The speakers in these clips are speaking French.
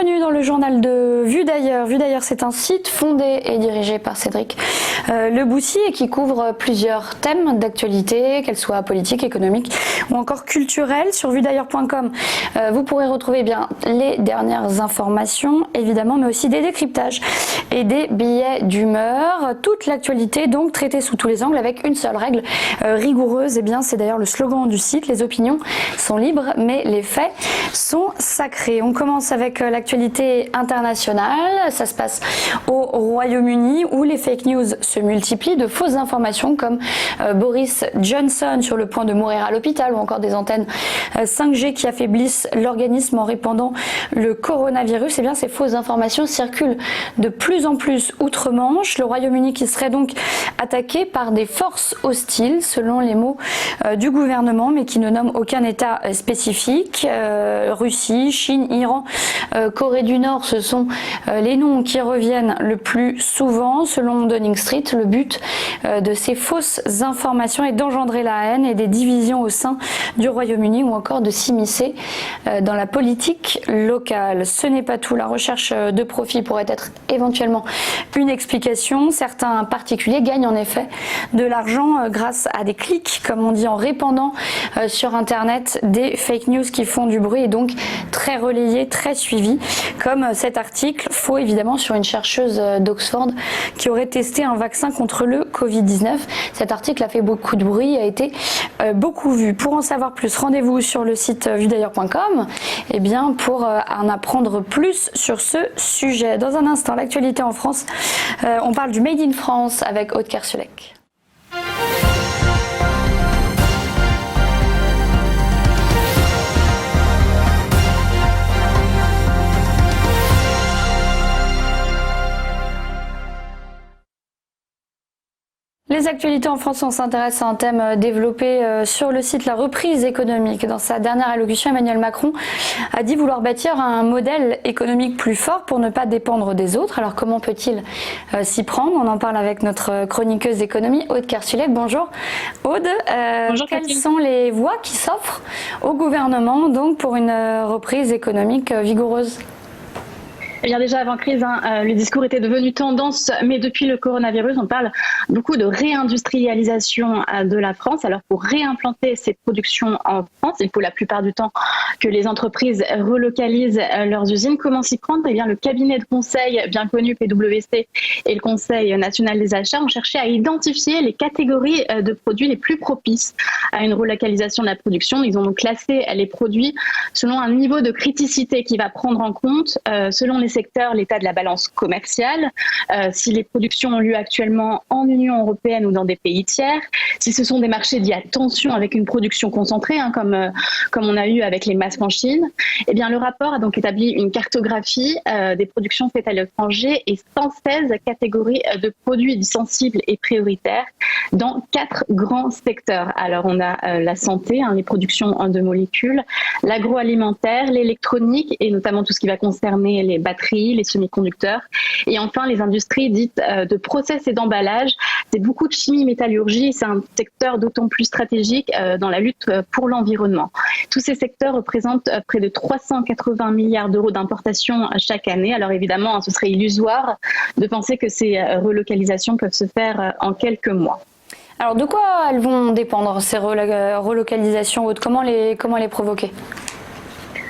Bienvenue dans le journal de Vue d'ailleurs. Vue d'ailleurs, c'est un site fondé et dirigé par Cédric Leboussy et qui couvre plusieurs thèmes d'actualité, qu'elles soient politiques, économiques ou encore culturelles. Sur vuedailleurs.com, vous pourrez retrouver les dernières informations, évidemment, mais aussi des décryptages et des billets d'humeur. Toute l'actualité, donc, traitée sous tous les angles avec une seule règle rigoureuse. Eh bien, c'est d'ailleurs le slogan du site. Les opinions sont libres, mais les faits sont sacrés. On commence avec l'actualité internationale. Ça se passe au Royaume-Uni où les fake news se multiplient, de fausses informations comme Boris Johnson sur le point de mourir à l'hôpital ou encore des antennes 5G qui affaiblissent l'organisme en répandant le coronavirus. Eh bien, ces fausses informations circulent de plus en plus outre-Manche. Le Royaume-Uni qui serait donc attaqué par des forces hostiles, selon les mots du gouvernement, mais qui ne nomme aucun État spécifique. Russie, Chine, Iran, Corée du Nord, ce sont les noms qui reviennent le plus souvent. Selon Downing Street, le but de ces fausses informations est d'engendrer la haine et des divisions au sein du Royaume-Uni ou encore de s'immiscer dans la politique locale. Ce n'est pas tout. La recherche de profit pourrait être éventuellement une explication. Certains particuliers gagnent en effet de l'argent grâce à des clics, comme on dit, en répandant sur Internet des fake news qui font du bruit et donc très relayés, très suivis, comme cet article faux évidemment sur une chercheuse d'Oxford qui aurait testé un vaccin contre le Covid-19. Cet article a fait beaucoup de bruit, a été beaucoup vu. Pour en savoir plus, rendez-vous sur le site vuedailleurs.com pour en apprendre plus sur ce sujet. Dans un instant, l'actualité en France, on parle du Made in France avec Aude Kersulek. Les actualités en France, on s'intéresse à un thème développé sur le site La Reprise économique. Dans sa dernière allocution, Emmanuel Macron a dit vouloir bâtir un modèle économique plus fort pour ne pas dépendre des autres. Alors comment peut-il s'y prendre? On en parle avec notre chroniqueuse d'économie, Aude Kersulek. Bonjour Aude. Bonjour, quelles sont les voies qui s'offrent au gouvernement donc pour une reprise économique vigoureuse? Eh bien déjà avant crise, le discours était devenu tendance, mais depuis le coronavirus, on parle beaucoup de réindustrialisation de la France. Alors pour réimplanter ces productions en France, il faut la plupart du temps que les entreprises relocalisent leurs usines. Comment s'y prendre? Eh bien le cabinet de conseil bien connu PwC et le Conseil national des achats ont cherché à identifier les catégories de produits les plus propices à une relocalisation de la production. Ils ont donc classé les produits selon un niveau de criticité qui va prendre en compte, selon les secteurs, l'état de la balance commerciale, si les productions ont lieu actuellement en Union européenne ou dans des pays tiers, si ce sont des marchés dits à tension avec une production concentrée, comme on a eu avec les masques en Chine. Eh bien, le rapport a donc établi une cartographie des productions faites à l'étranger et 116 catégories de produits dits sensibles et prioritaires dans 4 grands secteurs. Alors, on a la santé, les productions de molécules, l'agroalimentaire, l'électronique et notamment tout ce qui va concerner les batteries, les semi-conducteurs et enfin les industries dites de process et d'emballage. C'est beaucoup de chimie, métallurgie, c'est un secteur d'autant plus stratégique dans la lutte pour l'environnement. Tous ces secteurs représentent près de 380 milliards d'euros d'importation chaque année. Alors évidemment, ce serait illusoire de penser que ces relocalisations peuvent se faire en quelques mois. Alors de quoi elles vont dépendre ces relocalisations? Comment les provoquer?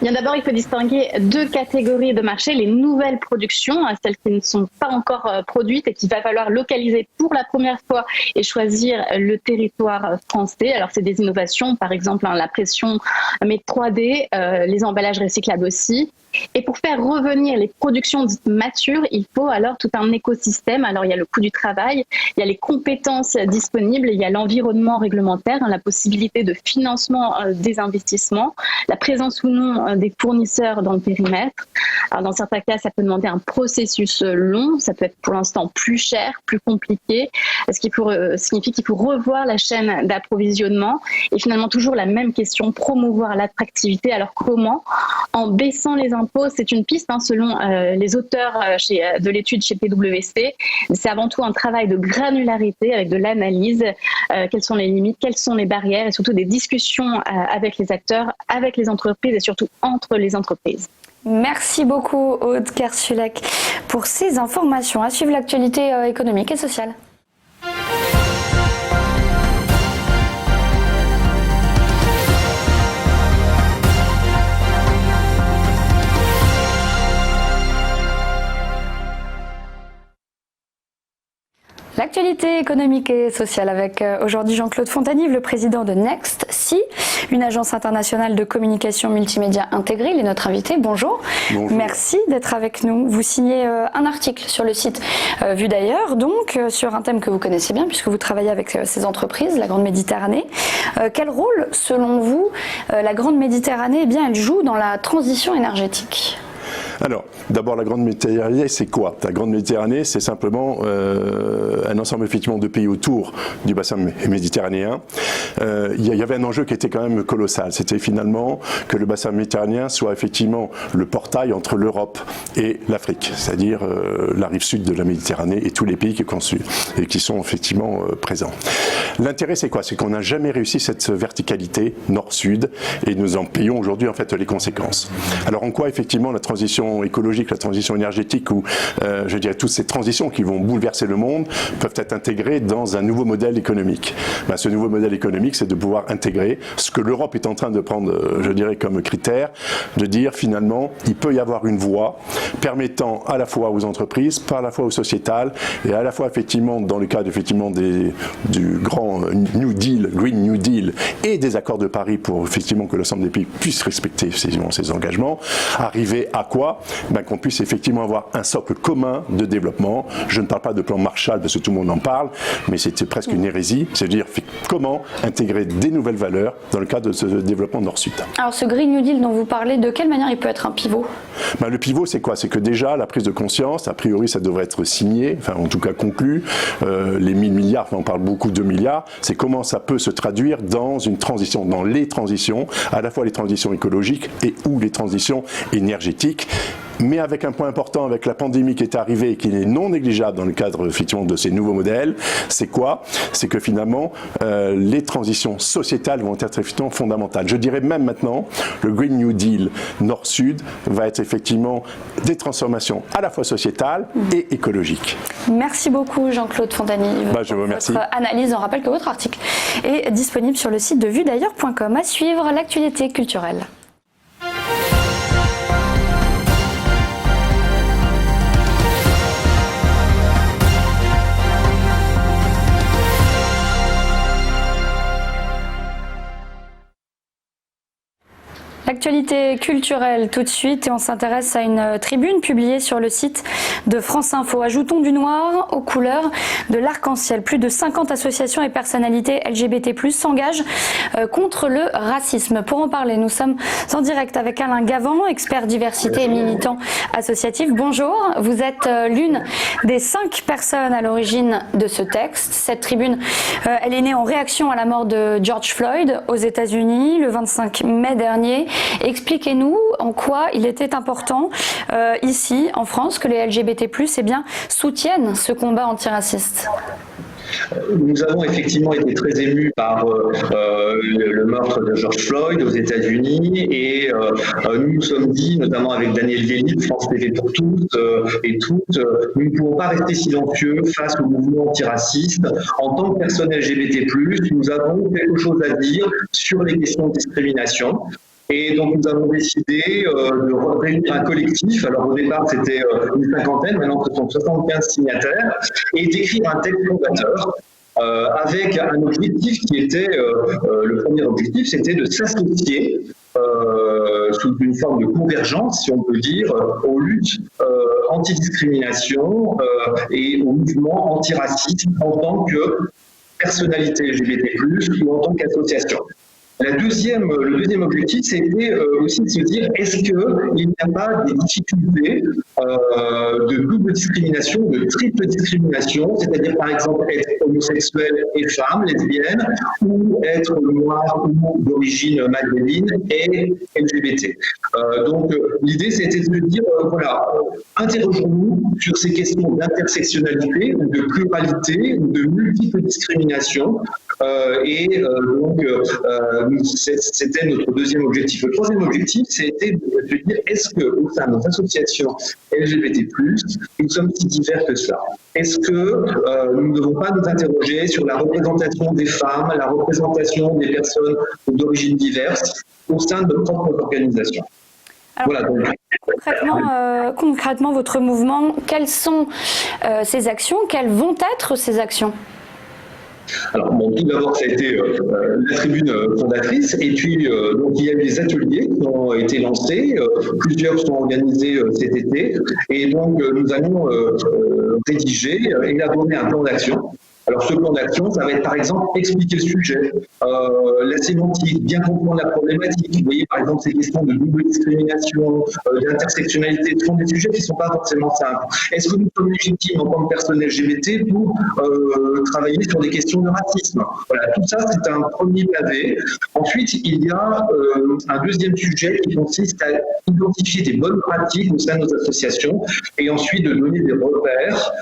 Bien d'abord, il faut distinguer 2 catégories de marchés. Les nouvelles productions, celles qui ne sont pas encore produites et qu'il va falloir localiser pour la première fois et choisir le territoire français. Alors, c'est des innovations, par exemple la pression mais 3D, les emballages recyclables aussi. Et pour faire revenir les productions dites matures, il faut alors tout un écosystème. Alors il y a le coût du travail, il y a les compétences disponibles, il y a l'environnement réglementaire, la possibilité de financement des investissements, la présence ou non des fournisseurs dans le périmètre. Alors dans certains cas, ça peut demander un processus long, ça peut être pour l'instant plus cher, plus compliqué, ce qui signifie qu'il faut revoir la chaîne d'approvisionnement. Et finalement toujours la même question, promouvoir l'attractivité. Alors comment? En baissant les impôts d'impôt, c'est une piste selon les auteurs de l'étude chez PwC. C'est avant tout un travail de granularité avec de l'analyse. Quelles sont les limites, quelles sont les barrières et surtout des discussions avec les acteurs, avec les entreprises et surtout entre les entreprises. Merci beaucoup Aude Kersulek pour ces informations. À suivre l'actualité économique et sociale. L'actualité économique et sociale avec aujourd'hui Jean-Claude Fontanive, le président de NextSea, une agence internationale de communication multimédia intégrée. Il est notre invité. Bonjour. Bonjour. Merci d'être avec nous. Vous signez un article sur le site Vue d'ailleurs, donc sur un thème que vous connaissez bien puisque vous travaillez avec ces entreprises, la Grande Méditerranée. Quel rôle, selon vous, la Grande Méditerranée, elle joue dans la transition énergétique ? Alors, d'abord, la Grande Méditerranée, c'est quoi? La Grande Méditerranée, c'est simplement un ensemble effectivement de pays autour du bassin méditerranéen. Il y avait un enjeu qui était quand même colossal. C'était finalement que le bassin méditerranéen soit effectivement le portail entre l'Europe et l'Afrique, c'est-à-dire la rive sud de la Méditerranée et tous les pays qui sont effectivement présents. L'intérêt, c'est quoi? C'est qu'on n'a jamais réussi cette verticalité nord-sud et nous en payons aujourd'hui en fait les conséquences. Alors, en quoi effectivement la transition écologique, la transition énergétique ou je dirais toutes ces transitions qui vont bouleverser le monde peuvent être intégrées dans un nouveau modèle économique. Ce nouveau modèle économique, c'est de pouvoir intégrer ce que l'Europe est en train de prendre, je dirais, comme critère, de dire finalement, il peut y avoir une voie permettant à la fois aux entreprises, à la fois aux sociétales et à la fois effectivement dans le cadre effectivement du grand New Deal, Green New Deal et des accords de Paris pour effectivement que l'ensemble des pays puissent respecter ces engagements, arriver à quoi? Qu'on puisse effectivement avoir un socle commun de développement. Je ne parle pas de plan Marshall parce que tout le monde en parle, mais c'était presque une hérésie. C'est-à-dire comment intégrer des nouvelles valeurs dans le cadre de ce développement nord-sud. Alors ce Green New Deal dont vous parlez, de quelle manière il peut être un pivot? Le pivot, c'est quoi? C'est que déjà la prise de conscience, a priori ça devrait être signé, enfin en tout cas conclu, les 1000 milliards, on parle beaucoup de milliards, c'est comment ça peut se traduire dans une transition, dans les transitions, à la fois les transitions écologiques et ou les transitions énergétiques. Mais avec un point important, avec la pandémie qui est arrivée et qui est non négligeable dans le cadre effectivement de ces nouveaux modèles, c'est quoi? C'est que finalement, les transitions sociétales vont être effectivement fondamentales. Je dirais même maintenant, le Green New Deal Nord-Sud va être effectivement des transformations à la fois sociétales et écologiques. Merci beaucoup Jean-Claude Fontanive. Je vous remercie. Votre analyse, on rappelle que votre article est disponible sur le site de vuedailleurs.com. À suivre l'actualité culturelle. L'actualité culturelle tout de suite et on s'intéresse à une tribune publiée sur le site de France Info. Ajoutons du noir aux couleurs de l'arc-en-ciel. Plus de 50 associations et personnalités LGBT+ s'engagent contre le racisme. Pour en parler, nous sommes en direct avec Alain Gavant, expert diversité et militant associatif. Bonjour, vous êtes l'une des 5 personnes à l'origine de ce texte. Cette tribune, elle est née en réaction à la mort de George Floyd aux États-Unis le 25 mai dernier. Expliquez-nous en quoi il était important ici en France que les LGBT+ soutiennent ce combat antiraciste. Nous avons effectivement été très émus par le meurtre de George Floyd aux États-Unis et nous nous sommes dit, notamment avec Daniel Véli de France TV pour tous et toutes, nous ne pouvons pas rester silencieux face au mouvement antiraciste. En tant que personnes LGBT+, nous avons quelque chose à dire sur les questions de discrimination. Et donc nous avons décidé de réunir un collectif, alors au départ c'était une cinquantaine, maintenant ce sont 75 signataires, et d'écrire un texte fondateur avec un objectif qui était, le premier objectif c'était de s'associer sous une forme de convergence, si on peut dire, aux luttes anti-discrimination et au mouvement antiraciste en tant que personnalité LGBT+, ou en tant qu'association. Le deuxième objectif, c'était aussi de se dire, est-ce qu'il n'y a pas des difficultés de double discrimination, de triple discrimination, c'est-à-dire par exemple être homosexuel et femme, lesbienne, ou être noir ou d'origine maghrébine et LGBT. Donc l'idée, c'était de se dire, voilà, interrogeons-nous sur ces questions d'intersectionnalité, ou de pluralité, ou de multiples discriminations. C'était notre deuxième objectif. Le troisième objectif, c'était de se dire, est-ce qu'au sein de nos associations LGBT+, nous sommes si divers que cela? Est-ce que nous ne devons pas nous interroger sur la représentation des femmes, la représentation des personnes d'origine diverse au sein de nos propres organisations? Alors, voilà, donc, concrètement, votre mouvement, quelles sont ces actions? Quelles vont être ces actions? Alors, bon, tout d'abord, ça a été la tribune fondatrice, et puis donc, il y a eu des ateliers qui ont été lancés, plusieurs sont organisés cet été, et donc nous allons rédiger, élaborer un plan d'action. Alors, ce plan d'action, ça va être par exemple expliquer le sujet, la sémantique, bien comprendre la problématique. Vous voyez, par exemple, ces questions de double discrimination, d'intersectionnalité, ce sont des sujets qui ne sont pas forcément simples. Est-ce que nous sommes légitimes en tant que personnes LGBT pour travailler sur des questions de racisme? Voilà, tout ça, c'est un premier pavé. Ensuite, il y a un deuxième sujet qui consiste à identifier des bonnes pratiques au sein de nos associations et ensuite de donner des repères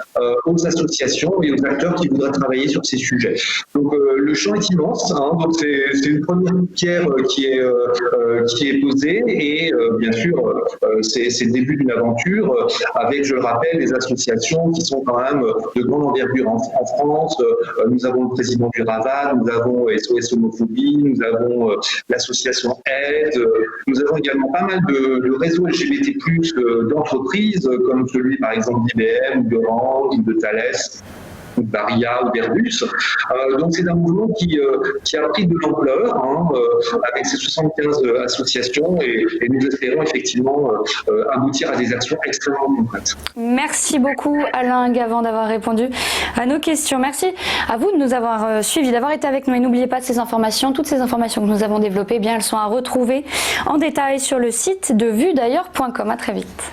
aux associations et aux acteurs qui voudraient travailler sur ces sujets. Donc le champ est immense, hein, donc c'est une première pierre qui est posée, et bien sûr c'est le début d'une aventure avec, je le rappelle, des associations qui sont quand même de grande envergure en France. Nous avons le président du RAVAD, nous avons SOS Homophobie, nous avons l'association Aide, nous avons également pas mal de réseaux LGBT+, d'entreprises, comme celui par exemple d'IBM, d'Orange, de Thales, ou Baria ou d'Airbus. Donc c'est un mouvement qui a pris de l'ampleur, hein, avec ses 75 associations, et nous espérons effectivement aboutir à des actions extrêmement concrètes. Merci beaucoup Alain Gavant d'avoir répondu à nos questions. Merci à vous de nous avoir suivis, d'avoir été avec nous, et n'oubliez pas ces informations, toutes ces informations que nous avons développées, eh bien elles sont à retrouver en détail sur le site de vuedailleurs.com. À très vite.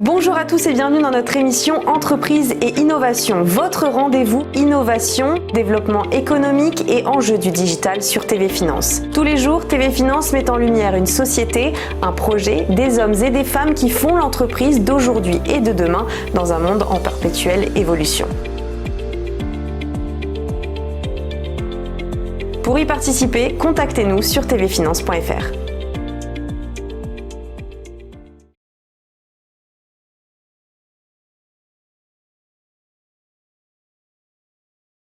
Bonjour à tous et bienvenue dans notre émission Entreprise et Innovation, votre rendez-vous innovation, développement économique et enjeux du digital sur TV Finance. Tous les jours, TV Finance met en lumière une société, un projet, des hommes et des femmes qui font l'entreprise d'aujourd'hui et de demain dans un monde en perpétuelle évolution. Pour y participer, contactez-nous sur tvfinance.fr.